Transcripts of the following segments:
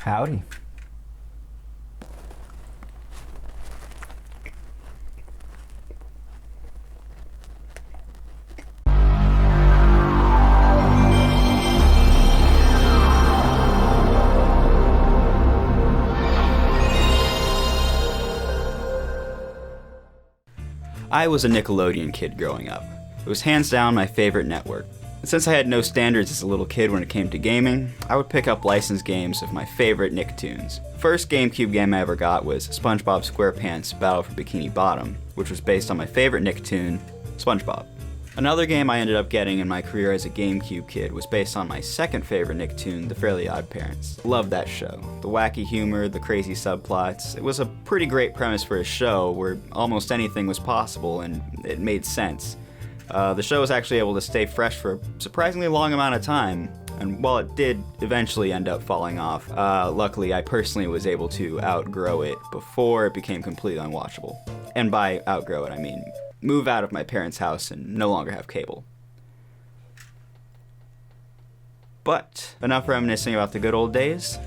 Howdy. I was a Nickelodeon kid growing up. It was hands down my favorite network. And since I had no standards as a little kid when it came to gaming, I would pick up licensed games of my favorite Nicktoons. The first GameCube game I ever got was SpongeBob SquarePants Battle for Bikini Bottom, which was based on my favorite Nicktoon, SpongeBob. Another game I ended up getting in my career as a GameCube kid was based on my second favorite Nicktoon, The Fairly OddParents. Loved that show. The wacky humor, the crazy subplots. It was a pretty great premise for a show where almost anything was possible and it made sense. The show was actually able to stay fresh for a surprisingly long amount of time, and while it did eventually end up falling off, luckily I personally was able to outgrow it before it became completely unwatchable. And by outgrow it, I mean move out of my parents' house and no longer have cable. But enough reminiscing about the good old days.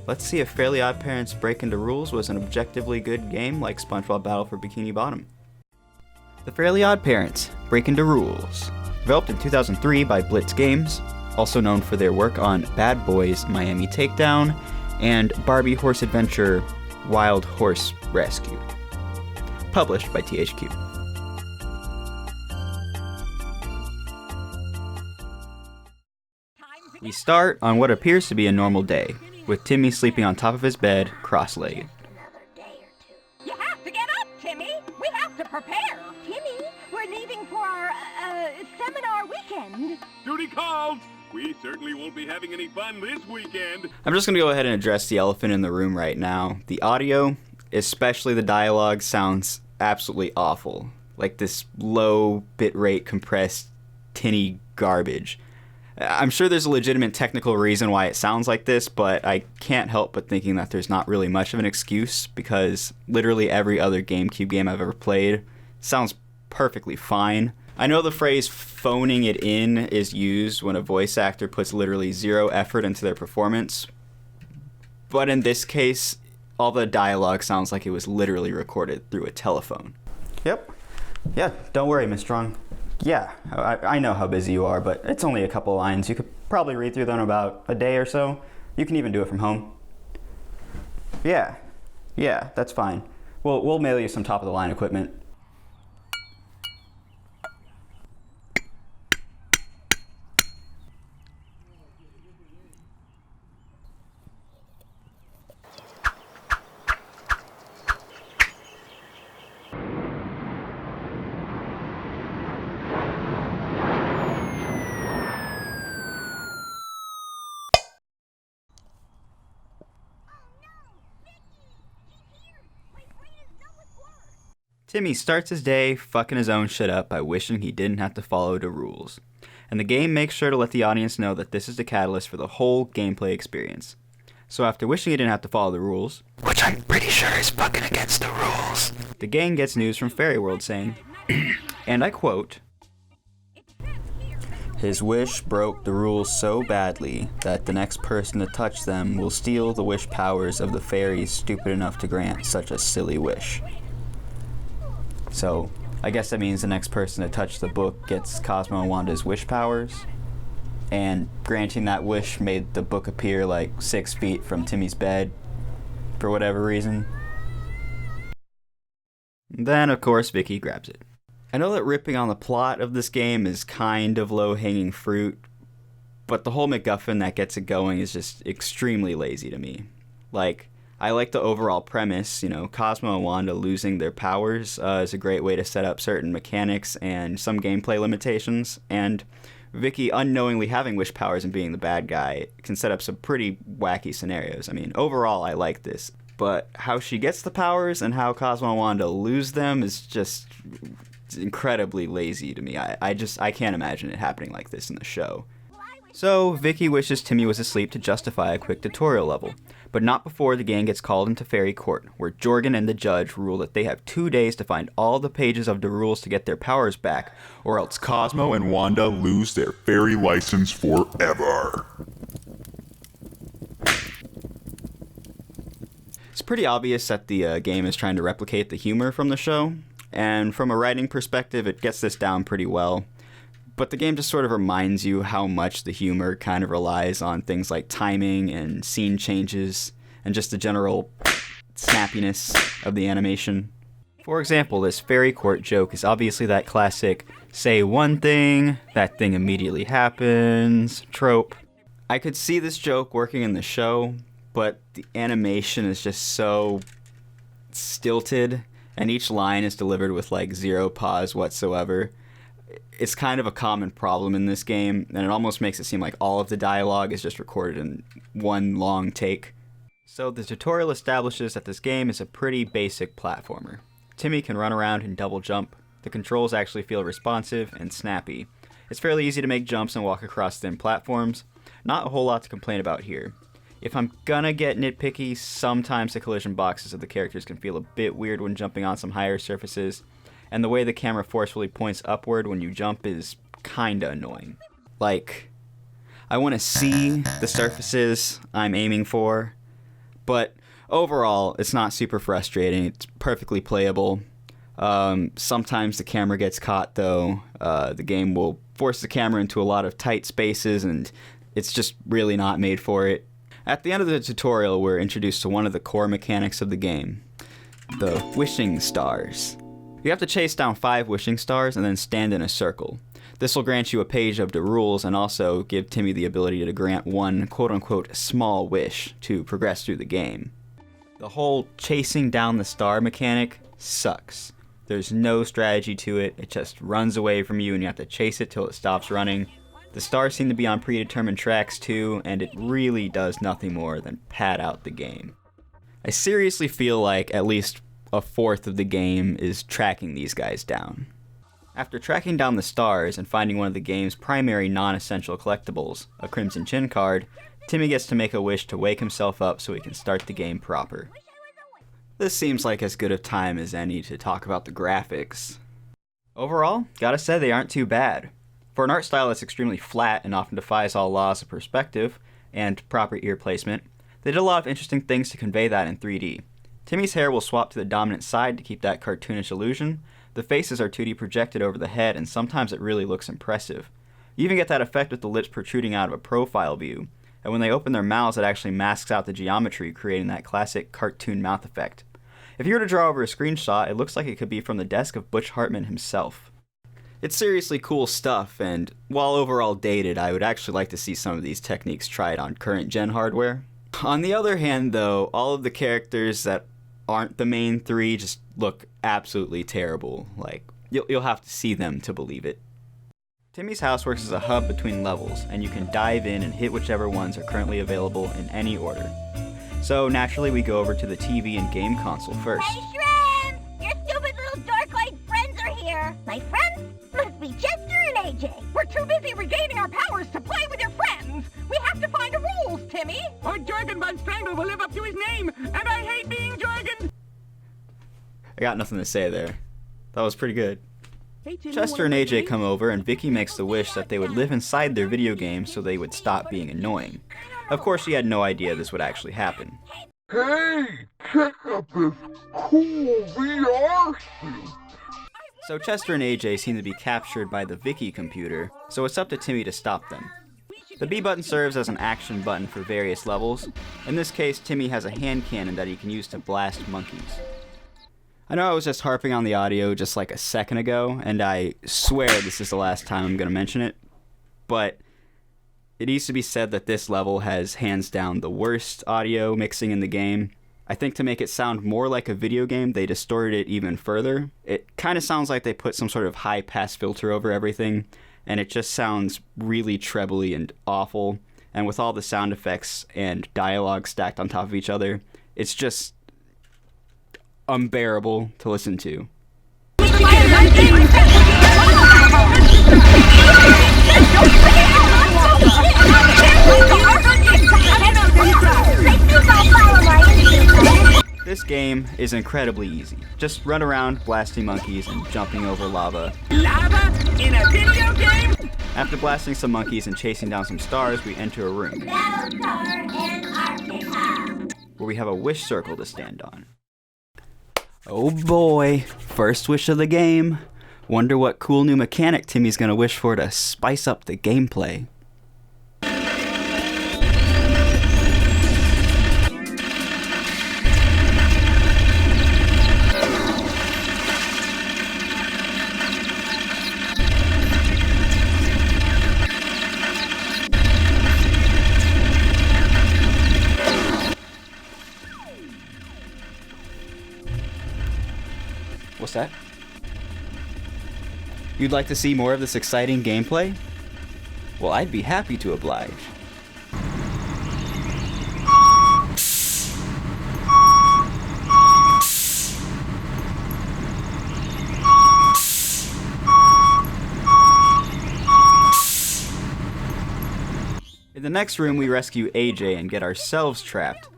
Let's see if Fairly OddParents Break Into Rules was an objectively good game like SpongeBob Battle for Bikini Bottom. The Fairly OddParents Break Into Rules. Developed in 2003 by Blitz Games, also known for their work on Bad Boys Miami Takedown and Barbie Horse Adventure Wild Horse Rescue. Published by THQ. We start on what appears to be a normal day, with Timmy sleeping on top of his bed, cross-legged. Another day or two. You have to get up, Timmy! We have to prepare! Timmy, we're leaving for our, seminar weekend. Duty calls! We certainly won't be having any fun this weekend. I'm just going to go ahead and address the elephant in the room right now. The audio, especially the dialogue, sounds absolutely awful. Like this low bitrate compressed tinny garbage. I'm sure there's a legitimate technical reason why it sounds like this, but I can't help but thinking that there's not really much of an excuse, because literally every other GameCube game I've ever played sounds perfectly fine. I know the phrase phoning it in is used when a voice actor puts literally zero effort into their performance, but in this case, all the dialogue sounds like it was literally recorded through a telephone. Yep. Yeah, don't worry, Miss Strong. Yeah, I know how busy you are, but it's only a couple lines. You could probably read through them in about a day or so. You can even do it from home. Yeah, that's fine. We'll mail you some top-of-the-line equipment. Timmy starts his day fucking his own shit up by wishing he didn't have to follow the rules. And the game makes sure to let the audience know that this is the catalyst for the whole gameplay experience. So after wishing he didn't have to follow the rules, which I'm pretty sure is fucking against the rules, the gang gets news from Fairy World saying, and I quote, "His wish broke the rules so badly that the next person to touch them will steal the wish powers of the fairies stupid enough to grant such a silly wish." So, I guess that means the next person to touch the book gets Cosmo and Wanda's wish powers. And granting that wish made the book appear like 6 feet from Timmy's bed, for whatever reason. Then, of course, Vicky grabs it. I know that ripping on the plot of this game is kind of low-hanging fruit, but the whole MacGuffin that gets it going is just extremely lazy to me. Like, I like the overall premise, Cosmo and Wanda losing their powers is a great way to set up certain mechanics and some gameplay limitations, and Vicky unknowingly having wish powers and being the bad guy can set up some pretty wacky scenarios. I mean, overall, I like this, but how she gets the powers and how Cosmo and Wanda lose them is just incredibly lazy to me. I can't imagine it happening like this in the show. So, Vicky wishes Timmy was asleep to justify a quick tutorial level, but not before the gang gets called into Fairy Court, where Jorgen and the judge rule that they have 2 days to find all the pages of the rules to get their powers back, or else Cosmo and Wanda lose their fairy license forever. It's pretty obvious that the game is trying to replicate the humor from the show, and from a writing perspective, it gets this down pretty well. But the game just sort of reminds you how much the humor kind of relies on things like timing and scene changes, and just the general snappiness of the animation. For example, this fairy court joke is obviously that classic say one thing, that thing immediately happens trope. I could see this joke working in the show, but the animation is just so stilted, and each line is delivered with like zero pause whatsoever. It's kind of a common problem in this game, and it almost makes it seem like all of the dialogue is just recorded in one long take. So the tutorial establishes that this game is a pretty basic platformer. Timmy can run around and double jump. The controls actually feel responsive and snappy. It's fairly easy to make jumps and walk across thin platforms. Not a whole lot to complain about here. If I'm gonna get nitpicky, sometimes the collision boxes of the characters can feel a bit weird when jumping on some higher surfaces, and the way the camera forcefully points upward when you jump is kinda annoying. Like, I want to see the surfaces I'm aiming for, but overall, it's not super frustrating. It's perfectly playable. Sometimes the camera gets caught, though. The game will force the camera into a lot of tight spaces, and it's just really not made for it. At the end of the tutorial, we're introduced to one of the core mechanics of the game, the wishing stars. You have to chase down 5 wishing stars and then stand in a circle. This will grant you a page of the rules and also give Timmy the ability to grant one quote-unquote small wish to progress through the game. The whole chasing down the star mechanic sucks. There's no strategy to it, it just runs away from you and you have to chase it till it stops running. The stars seem to be on predetermined tracks too, and it really does nothing more than pad out the game. I seriously feel like at least a fourth of the game is tracking these guys down. After tracking down the stars and finding one of the game's primary non-essential collectibles, a Crimson Chin card, Timmy gets to make a wish to wake himself up so he can start the game proper. This seems like as good of time as any to talk about the graphics. Overall, gotta say they aren't too bad. For an art style that's extremely flat and often defies all laws of perspective and proper ear placement, they did a lot of interesting things to convey that in 3D. Timmy's hair will swap to the dominant side to keep that cartoonish illusion. The faces are 2D projected over the head, and sometimes it really looks impressive. You even get that effect with the lips protruding out of a profile view, and when they open their mouths it actually masks out the geometry, creating that classic cartoon mouth effect. If you were to draw over a screenshot, it looks like it could be from the desk of Butch Hartman himself. It's seriously cool stuff, and while overall dated, I would actually like to see some of these techniques tried on current gen hardware. On the other hand, though, all of the characters that aren't the main 3 just look absolutely terrible. Like, you'll have to see them to believe it. Timmy's House works as a hub between levels, and you can dive in and hit whichever ones are currently available in any order. So naturally we go over to the TV and game console first. Hey, Shrimp! Your stupid little dark-eyed friends are here. My friends must be Chester and AJ. We're too busy regaining our powers to play with your friends. We have to find the rules, Timmy. Or Jorgenbud Strangle will live up to his name, and I hate being Jorgen. I got nothing to say there. That was pretty good. Hey, Timmy, Chester and AJ come over, and Vicky makes the wish that they would live inside their video game so they would stop being annoying. Of course, she had no idea this would actually happen. Hey, check out this cool VR suit. So Chester and AJ seem to be captured by the Vicky computer, so it's up to Timmy to stop them. The B button serves as an action button for various levels. In this case, Timmy has a hand cannon that he can use to blast monkeys. I know I was just harping on the audio just like a second ago, and I swear this is the last time I'm going to mention it, but it needs to be said that this level has hands down the worst audio mixing in the game. I think to make it sound more like a video game, they distorted it even further. It kind of sounds like they put some sort of high-pass filter over everything, and it just sounds really trebly and awful. And with all the sound effects and dialogue stacked on top of each other, it's just unbearable to listen to. This game is incredibly easy. Just run around blasting monkeys and jumping over lava. Lava in a video game? After blasting some monkeys and chasing down some stars, we enter a room. where we have a wish circle to stand on. Oh boy, first wish of the game. Wonder what cool new mechanic Timmy's gonna wish for to spice up the gameplay. What's that? You'd like to see more of this exciting gameplay? Well, I'd be happy to oblige. In the next room, we rescue AJ and get ourselves trapped.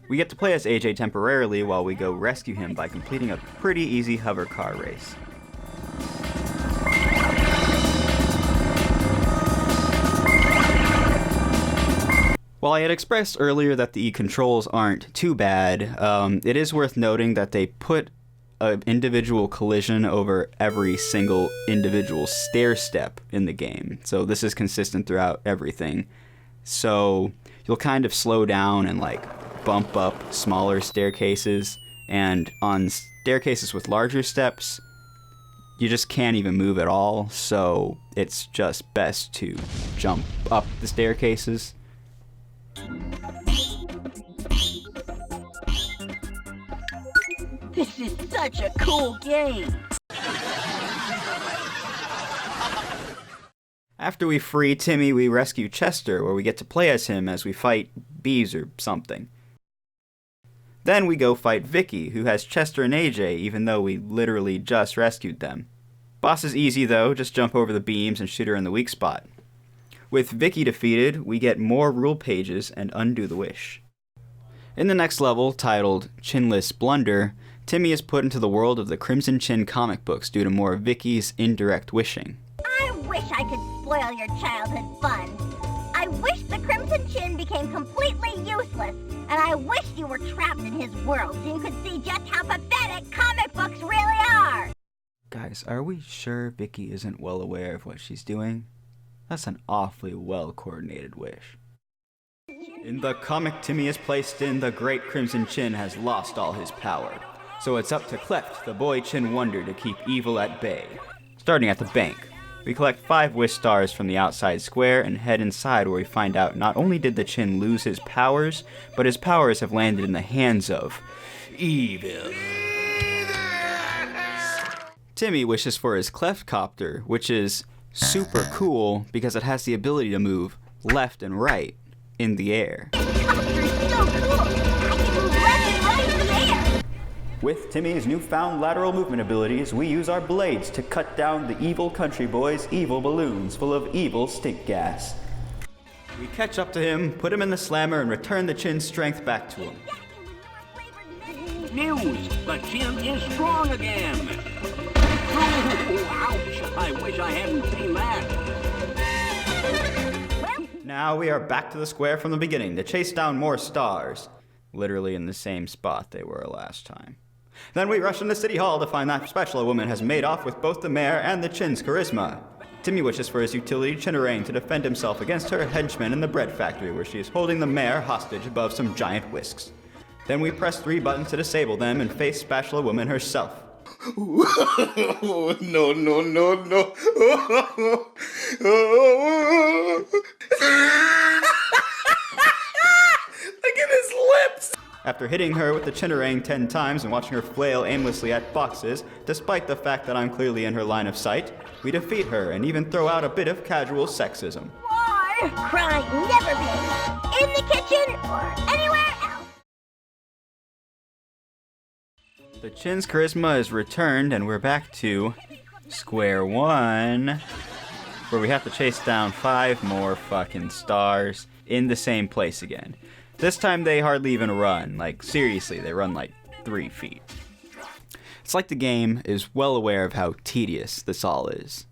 We get to play as AJ temporarily while we go rescue him by completing a pretty easy hover car race. While I had expressed earlier that the controls aren't too bad, it is worth noting that they put an individual collision over every single individual stair step in the game. So this is consistent throughout everything. So you'll kind of slow down and like bump up smaller staircases, and on staircases with larger steps, you just can't even move at all, so it's just best to jump up the staircases. This is such a cool game. After we free Timmy, we rescue Chester, where we get to play as him as we fight bees or something. Then we go fight Vicky, who has Chester and AJ, even though we literally just rescued them. Boss is easy though, just jump over the beams and shoot her in the weak spot. With Vicky defeated, we get more rule pages and undo the wish. In the next level, titled Chinless Blunder, Timmy is put into the world of the Crimson Chin comic books due to more of Vicky's indirect wishing. I wish I could spoil your childhood fun. I wish the Crimson Chin became completely useless, and I wish you were trapped in his world so you could see just how pathetic comic books really are. Guys, are we sure Vicky isn't well aware of what she's doing? That's an awfully well-coordinated wish. In the comic Timmy is placed in, the great Crimson Chin has lost all his power. So it's up to Cleft, the boy Chin Wonder, to keep evil at bay. Starting at the bank, we collect 5 wish stars from the outside square and head inside, where we find out not only did the Chin lose his powers, but his powers have landed in the hands of evil. Timmy wishes for his Cleft Copter, which is super cool because it has the ability to move left and right in the air. Copter's so cool! I can move left and right in the air! With Timmy's newfound lateral movement abilities, we use our blades to cut down the evil country boy's evil balloons full of evil stink gas. We catch up to him, put him in the slammer, and return the Chin's strength back to him. News! The Chin is strong again! Oh, ouch! I wish I hadn't seen that. Now we are back to the square from the beginning to chase down more stars. Literally in the same spot they were last time. Then we rush into City Hall to find that special woman has made off with both the mayor and the Chin's charisma. Timmy wishes for his utility Chinarang to defend himself against her henchmen in the bread factory, where she is holding the mayor hostage above some giant whisks. Then we press 3 buttons to disable them and face Spatula Woman herself. No, no, no, no. Look at his lips! After hitting her with the Chinarang 10 times and watching her flail aimlessly at boxes, despite the fact that I'm clearly in her line of sight, we defeat her and even throw out a bit of casual sexism. War! Crime never be in the kitchen or anywhere else! The Chin's charisma is returned and we're back to square one, where we have to chase down 5 more fucking stars in the same place again. This time they hardly even run. Like, seriously, they run like 3 feet. It's like the game is well aware of how tedious this all is.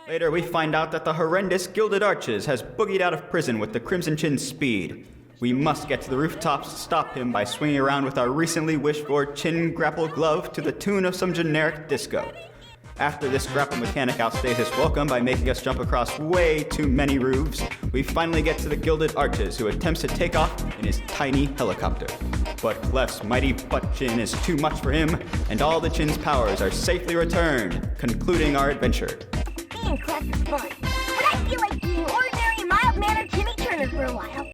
Later, we find out that the horrendous Gilded Arches has boogied out of prison with the Crimson Chin's speed. We must get to the rooftops to stop him by swinging around with our recently wished-for chin grapple glove to the tune of some generic disco. After this grapple mechanic outstays his welcome by making us jump across way too many roofs, we finally get to the Gilded Arches, who attempts to take off in his tiny helicopter. But Clef's mighty butt chin is too much for him, and all the chin's powers are safely returned, concluding our adventure. Being Clef is fun, but I feel like being ordinary, mild-mannered Timmy Turner for a while.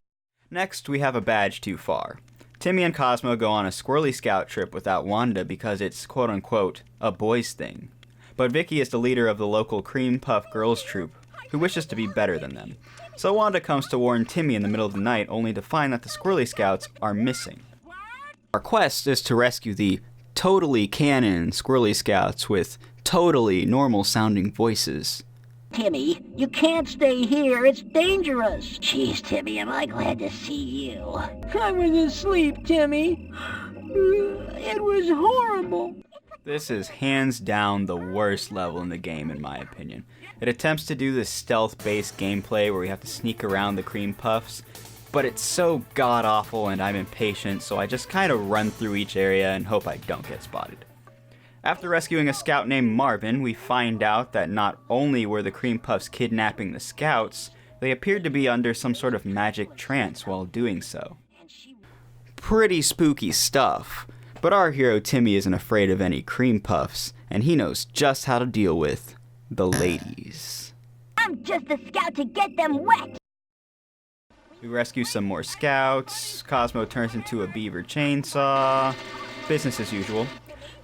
Next, we have a badge too far. Timmy and Cosmo go on a Squirrely Scout trip without Wanda because it's quote-unquote a boys' thing. But Vicky is the leader of the local Cream Puff Girls troupe, who wishes to be better than them. So Wanda comes to warn Timmy in the middle of the night, only to find that the Squirrely Scouts are missing. Our quest is to rescue the totally canon Squirrely Scouts with totally normal-sounding voices. Timmy, you can't stay here. It's dangerous. Jeez, Timmy, am I glad to see you. I was asleep, Timmy. It was horrible. This is hands down the worst level in the game, in my opinion. It attempts to do this stealth-based gameplay where we have to sneak around the cream puffs, but it's so god-awful and I'm impatient, so I just kind of run through each area and hope I don't get spotted. After rescuing a scout named Marvin, we find out that not only were the cream puffs kidnapping the scouts, they appeared to be under some sort of magic trance while doing so. Pretty spooky stuff. But our hero Timmy isn't afraid of any cream puffs, and he knows just how to deal with the ladies. I'm just a scout to get them wet. We rescue some more scouts, Cosmo turns into a beaver chainsaw, business as usual,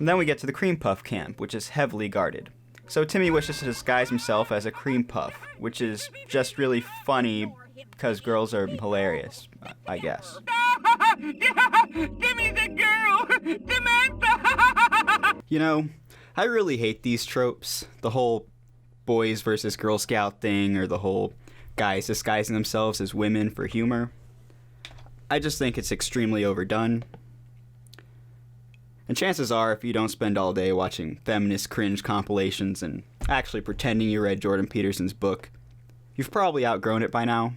and then we get to the cream puff camp, which is heavily guarded. So Timmy wishes to disguise himself as a cream puff, which is just really funny because girls are hilarious, I guess. Timmy's a girl! Samantha! You know, I really hate these tropes. The whole boys versus Girl Scout thing, or the whole guys disguising themselves as women for humor. I just think it's extremely overdone. And chances are, if you don't spend all day watching feminist cringe compilations and actually pretending you read Jordan Peterson's book, you've probably outgrown it by now.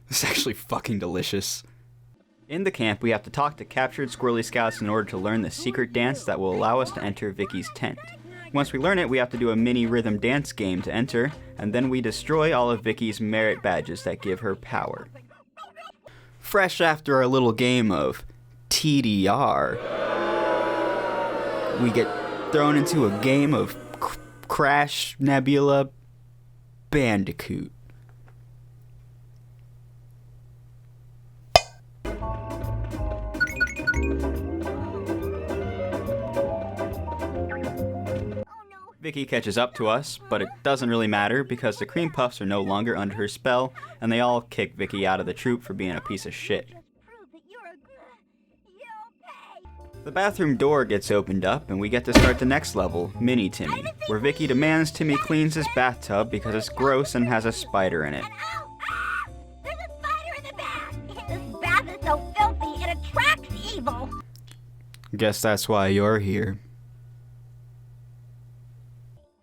It's actually fucking delicious. In the camp, we have to talk to captured Squirrely Scouts in order to learn the secret dance that will allow us to enter Vicky's tent. Once we learn it, we have to do a mini rhythm dance game to enter, and then we destroy all of Vicky's merit badges that give her power. Fresh after our little game of TDR, we get thrown into a game of Crash Nebula Bandicoot. Vicky catches up to us, but it doesn't really matter because the cream puffs are no longer under her spell, and they all kick Vicky out of the troop for being a piece of shit. The bathroom door gets opened up, and we get to start the next level, Mini Timmy, where Vicky demands Timmy cleans his bathtub because it's gross and has a spider in it. There's a spider in the bath! This bath is so filthy, it attracts evil! Guess that's why you're here.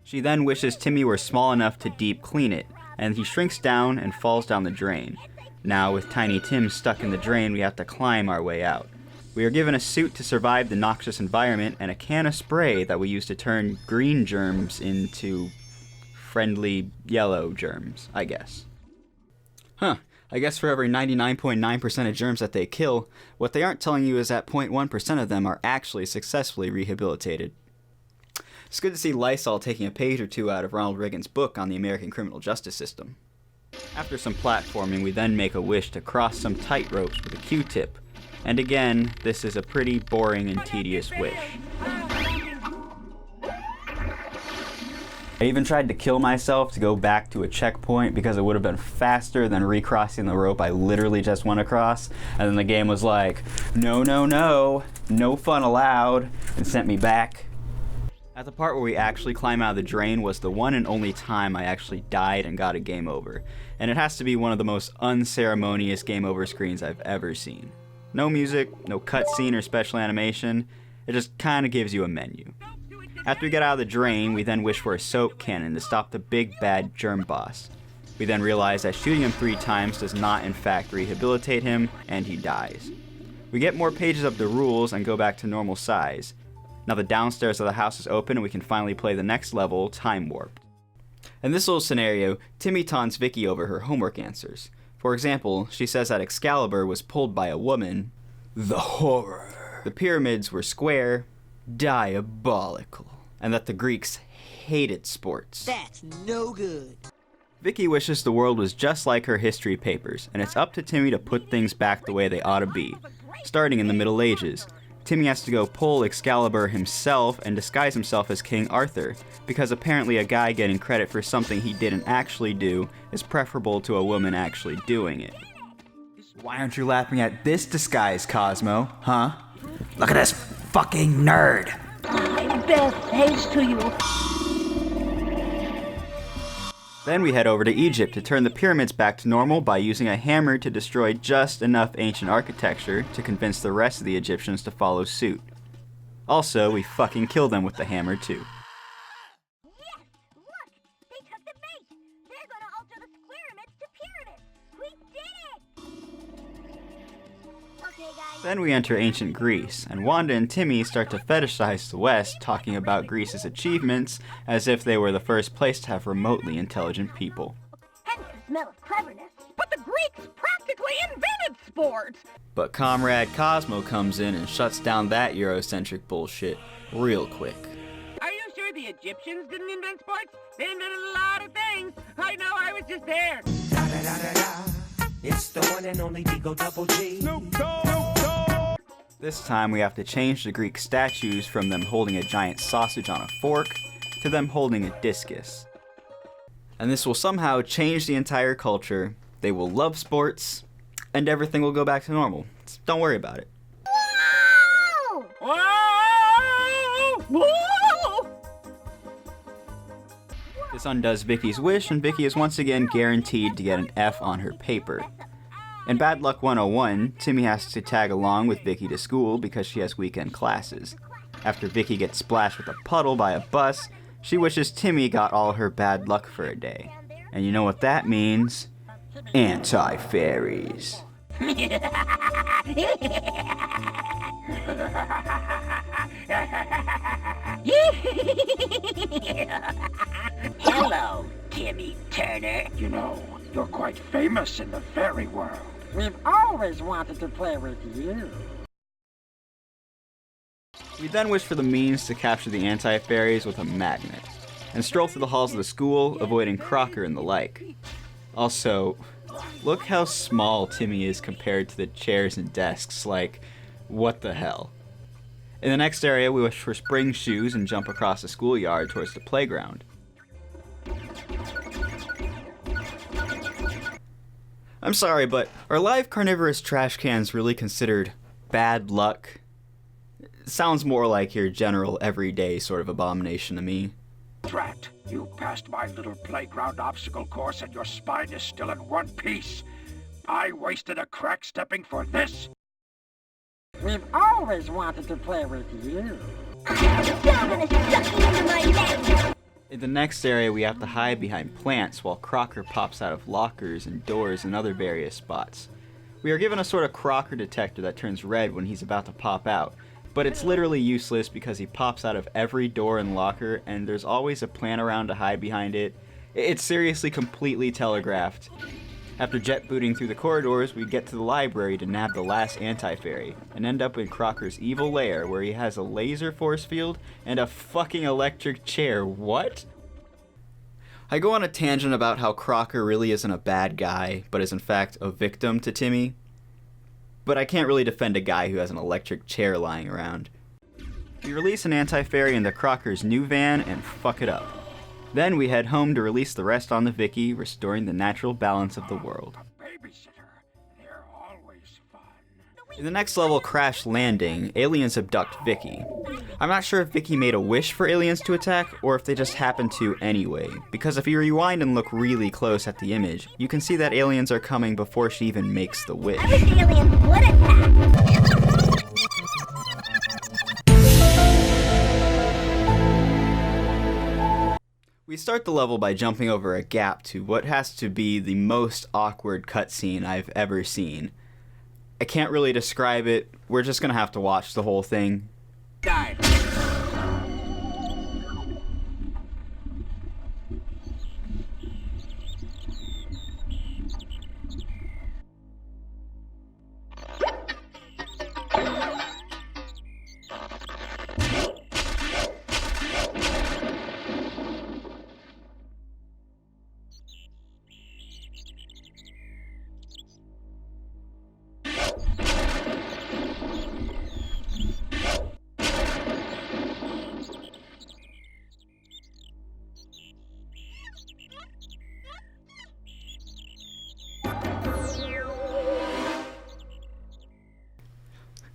She then wishes Timmy were small enough to deep clean it, and he shrinks down and falls down the drain. Now, with Tiny Tim stuck in the drain, we have to climb our way out. We are given a suit to survive the noxious environment and a can of spray that we use to turn green germs into friendly yellow germs, I guess. I guess for every 99.9% of germs that they kill, what they aren't telling you is that 0.1% of them are actually successfully rehabilitated. It's good to see Lysol taking a page or two out of Ronald Reagan's book on the American criminal justice system. After some platforming, we then make a wish to cross some tight ropes with a Q-tip. And again, this is a pretty boring and tedious wish. I even tried to kill myself to go back to a checkpoint because it would have been faster than recrossing the rope I literally just went across. And then the game was like, no, no, no, no fun allowed, and sent me back. At the part where we actually climb out of the drain was the one and only time I actually died and got a game over. And it has to be one of the most unceremonious game over screens I've ever seen. No music, no cutscene or special animation, it just kinda gives you a menu. After we get out of the drain, we then wish for a soap cannon to stop the big bad germ boss. We then realize that shooting him 3 times does not in fact rehabilitate him, and he dies. We get more pages of the rules and go back to normal size. Now the downstairs of the house is open and we can finally play the next level, Time Warped. In this little scenario, Timmy taunts Vicky over her homework answers. For example, she says that Excalibur was pulled by a woman, the horror. The pyramids were square, diabolical, and that the Greeks hated sports. That's no good. Vicky wishes the world was just like her history papers, and it's up to Timmy to put things back the way they ought to be. Starting in the Middle Ages, Timmy has to go pull Excalibur himself and disguise himself as King Arthur, because apparently a guy getting credit for something he didn't actually do is preferable to a woman actually doing it. Why aren't you laughing at this disguise, Cosmo? Huh? Look at this fucking nerd! Best haste to you. Then we head over to Egypt to turn the pyramids back to normal by using a hammer to destroy just enough ancient architecture to convince the rest of the Egyptians to follow suit. Also, we fucking kill them with the hammer too. Yes! Look! They took the bait! They're gonna alter the pyramids to pyramids! We did it! Okay, guys. Then we enter ancient Greece, and Wanda and Timmy start to fetishize the West, talking about Greece's achievements as if they were the first place to have remotely intelligent people. Hence the smell of cleverness. But the Greeks practically invented sports. But Comrade Cosmo comes in and shuts down that Eurocentric bullshit real quick. Are you sure the Egyptians didn't invent sports? They invented a lot of things. I know, I was just there. Da da da da da. It's the one and only Digo Double G. Snoop Dogg. This time we have to change the Greek statues from them holding a giant sausage on a fork to them holding a discus. And this will somehow change the entire culture, they will love sports, and everything will go back to normal. So don't worry about it. Whoa! Whoa! Whoa! This undoes Vicky's wish, and Vicky is once again guaranteed to get an F on her paper. In Bad Luck 101, Timmy has to tag along with Vicky to school because she has weekend classes. After Vicky gets splashed with a puddle by a bus, she wishes Timmy got all her bad luck for a day. And you know what that means? Anti-fairies. Hello, Timmy Turner. You know, you're quite famous in the fairy world. We've always wanted to play with you. We then wish for the means to capture the anti-fairies with a magnet, and stroll through the halls of the school, avoiding Crocker and the like. Also, look how small Timmy is compared to the chairs and desks, like, what the hell? In the next area, we wish for spring shoes and jump across the schoolyard towards the playground. I'm sorry, but are live carnivorous trash cans really considered bad luck? It sounds more like your general everyday sort of abomination to me. Drat, you passed my little playground obstacle course and your spine is still in one piece. I wasted a crack stepping for this? We've always wanted to play with you. I'm still gonna suck you into my neck! In the next area, we have to hide behind plants while Crocker pops out of lockers and doors and other various spots. We are given a sort of Crocker detector that turns red when he's about to pop out, but it's literally useless because he pops out of every door and locker and there's always a plant around to hide behind it. It's seriously completely telegraphed. After jet booting through the corridors, we get to the library to nab the last anti-fairy, and end up in Crocker's evil lair where he has a laser force field and a fucking electric chair. What? I go on a tangent about how Crocker really isn't a bad guy, but is in fact a victim to Timmy. But I can't really defend a guy who has an electric chair lying around. We release an anti-fairy into Crocker's new van and fuck it up. Then we head home to release the rest on the Vicky, restoring the natural balance of the world. Babysitter, they're always fun. In the next level, Crash Landing, aliens abduct Vicky. I'm not sure if Vicky made a wish for aliens to attack, or if they just happened to anyway, because if you rewind and look really close at the image, you can see that aliens are coming before she even makes the wish. I wish the aliens would attack! We start the level by jumping over a gap to what has to be the most awkward cutscene I've ever seen. I can't really describe it, we're just gonna have to watch the whole thing. Die.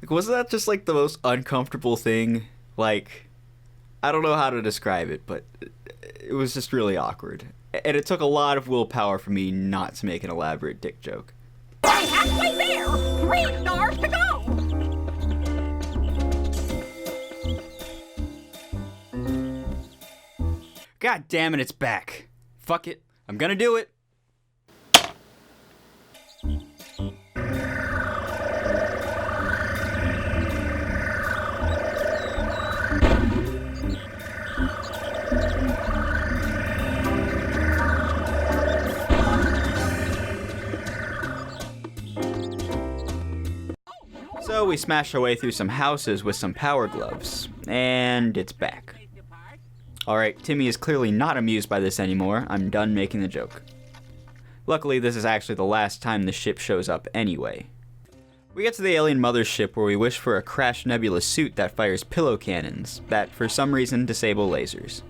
Like, wasn't that just like the most uncomfortable thing? Like, I don't know how to describe it, but it was just really awkward. And it took a lot of willpower for me not to make an elaborate dick joke. Halfway there! 3 stars to go! God damn it, it's back. Fuck it, I'm gonna do it. So we smash our way through some houses with some power gloves, and it's back. Alright, Timmy is clearly not amused by this anymore. I'm done making the joke. Luckily, this is actually the last time the ship shows up anyway. We get to the alien Mothership where we wish for a crashed nebula suit that fires pillow cannons that, for some reason, disable lasers.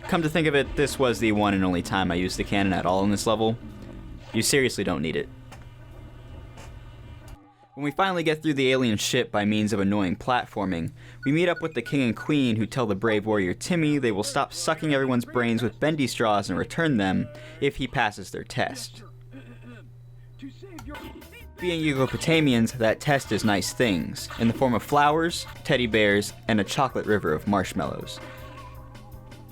Come to think of it, this was the one and only time I used the cannon at all in this level. You seriously don't need it. When we finally get through the alien ship by means of annoying platforming, we meet up with the king and queen who tell the brave warrior Timmy they will stop sucking everyone's brains with bendy straws and return them if he passes their test. Being Yugopotamians, that test is nice things, in the form of flowers, teddy bears, and a chocolate river of marshmallows.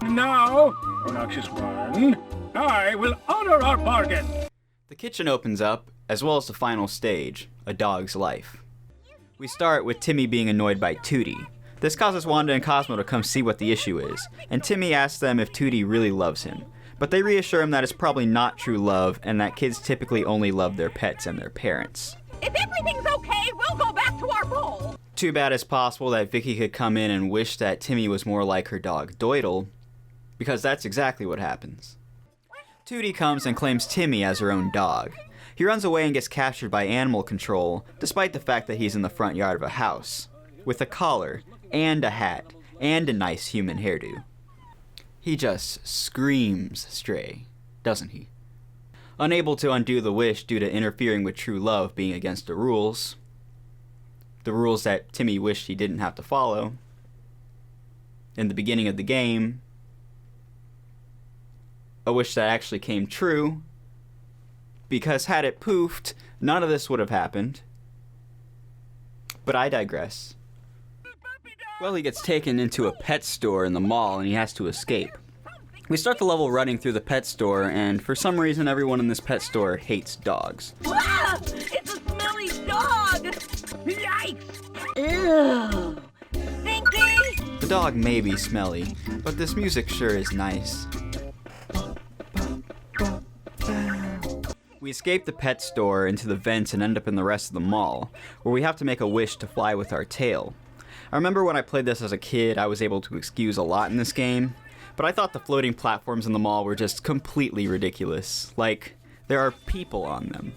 Now, obnoxious one, I will honor our bargain. The kitchen opens up, as well as the final stage, a dog's life. We start with Timmy being annoyed by Tootie. This causes Wanda and Cosmo to come see what the issue is, and Timmy asks them if Tootie really loves him. But they reassure him that it's probably not true love, and that kids typically only love their pets and their parents. If everything's okay, we'll go back to our bowl. Too bad it's possible that Vicky could come in and wish that Timmy was more like her dog Doidle, because that's exactly what happens. Tootie comes and claims Timmy as her own dog. He runs away and gets captured by animal control, despite the fact that he's in the front yard of a house, with a collar, and a hat, and a nice human hairdo. He just screams stray, doesn't he? Unable to undo the wish due to interfering with true love being against the rules that Timmy wished he didn't have to follow, in the beginning of the game, a wish that actually came true, because had it poofed, none of this would have happened. But I digress. Well, he gets taken into a pet store in the mall and he has to escape. We start the level running through the pet store, and for some reason everyone in this pet store hates dogs. Ah, it's a smelly dog! Yikes! Ew. Stinky! The dog may be smelly, but this music sure is nice. We escape the pet store into the vents and end up in the rest of the mall, where we have to make a wish to fly with our tail. I remember when I played this as a kid, I was able to excuse a lot in this game, but I thought the floating platforms in the mall were just completely ridiculous. Like, there are people on them.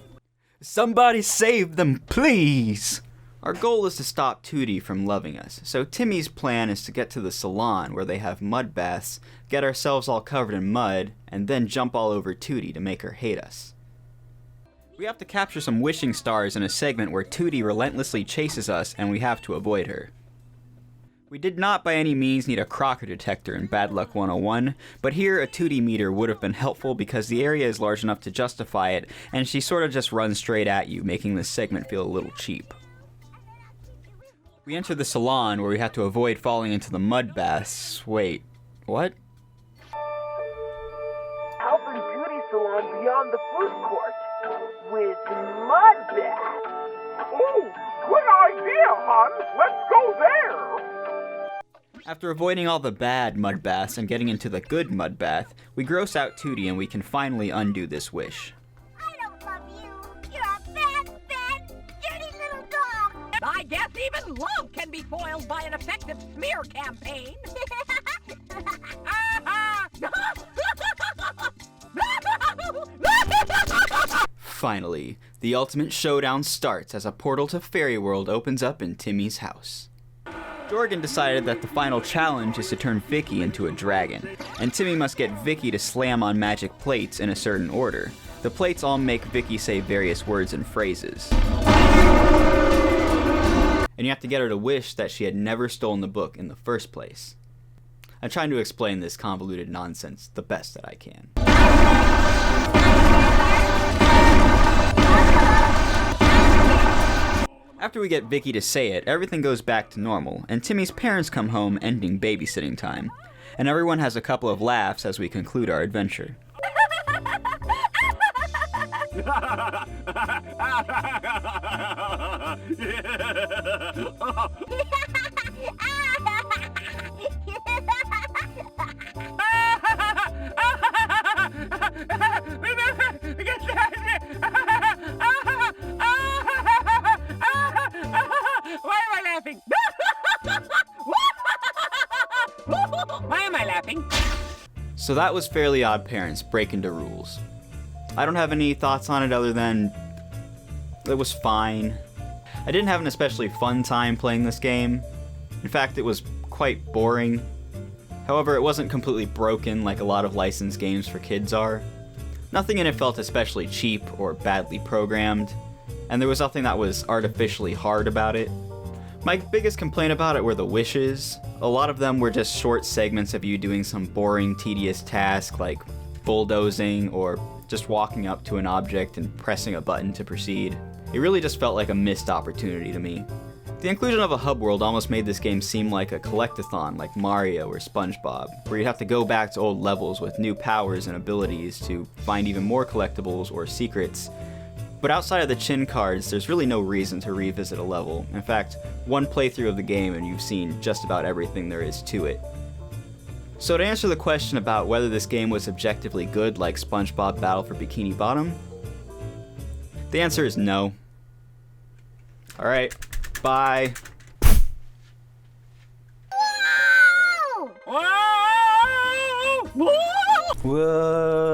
Somebody save them, please! Our goal is to stop Tootie from loving us, so Timmy's plan is to get to the salon where they have mud baths, get ourselves all covered in mud, and then jump all over Tootie to make her hate us. We have to capture some wishing stars in a segment where Tootie relentlessly chases us and we have to avoid her. We did not by any means need a Crocker detector in Bad Luck 101, but here a Tootie meter would have been helpful because the area is large enough to justify it, and she sort of just runs straight at you, making this segment feel a little cheap. We enter the salon where we have to avoid falling into the mud baths. Wait, what? one beyond the food court with mud baths. Ooh, good idea, hon. Let's go there. After avoiding all the bad mud baths and getting into the good mud bath, we gross out Tootie and we can finally undo this wish. I don't love you. You're a bad, dirty little dog. I guess even love can be foiled by an effective smear campaign. Finally, the ultimate showdown starts as a portal to Fairy World opens up in Timmy's house. Jorgen decided that the final challenge is to turn Vicky into a dragon, and Timmy must get Vicky to slam on magic plates in a certain order. The plates all make Vicky say various words and phrases. And you have to get her to wish that she had never stolen the book in the first place. I'm trying to explain this convoluted nonsense the best that I can. After we get Vicky to say it, everything goes back to normal, and Timmy's parents come home, ending babysitting time. And everyone has a couple of laughs as we conclude our adventure. Why am I laughing? Why am I laughing? So that was Fairly Odd Parents Break Into Rules. I don't have any thoughts on it other than it was fine. I didn't have an especially fun time playing this game. In fact, it was quite boring. However, it wasn't completely broken like a lot of licensed games for kids are. Nothing in it felt especially cheap or badly programmed, and there was nothing that was artificially hard about it. My biggest complaint about it were the wishes. A lot of them were just short segments of you doing some boring, tedious task like bulldozing or just walking up to an object and pressing a button to proceed. It really just felt like a missed opportunity to me. The inclusion of a hub world almost made this game seem like a collectathon like Mario or SpongeBob, where you'd have to go back to old levels with new powers and abilities to find even more collectibles or secrets. But outside of the chin cards, there's really no reason to revisit a level. In fact, one playthrough of the game and you've seen just about everything there is to it. So to answer the question about whether this game was objectively good like SpongeBob Battle for Bikini Bottom, the answer is no. Alright, bye. Whoa! Whoa! Whoa.